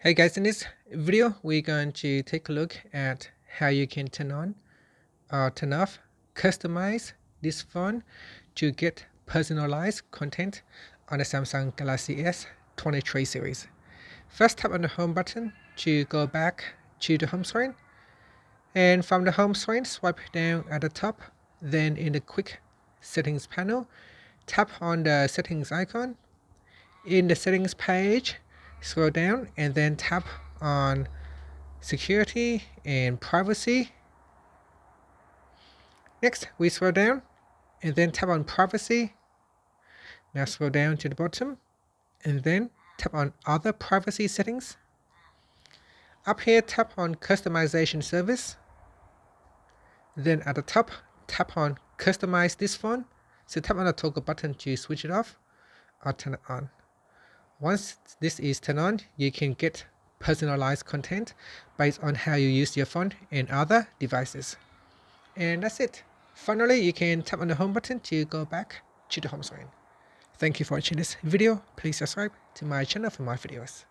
Hey guys, in this video, we're going to take a look at how you can turn on or turn off, customize this phone to get personalized content on the Samsung Galaxy S23 series. First, tap on the home button to go back to the home screen. And from the home screen, swipe down at the top. Then in the quick settings panel, tap on the settings icon. In the settings page, scroll down and then tap on security and privacy. Next, we scroll down and then tap on privacy. Now scroll down to the bottom and then tap on other privacy settings. Up here, tap on customization service. Then at the top, tap on customize this phone. So tap on the toggle button to switch it off or turn it on. Once this is turned on, you can get personalized content based on how you use your phone and other devices. And that's it. Finally, you can tap on the home button to go back to the home screen. Thank you for watching this video. Please subscribe to my channel for more videos.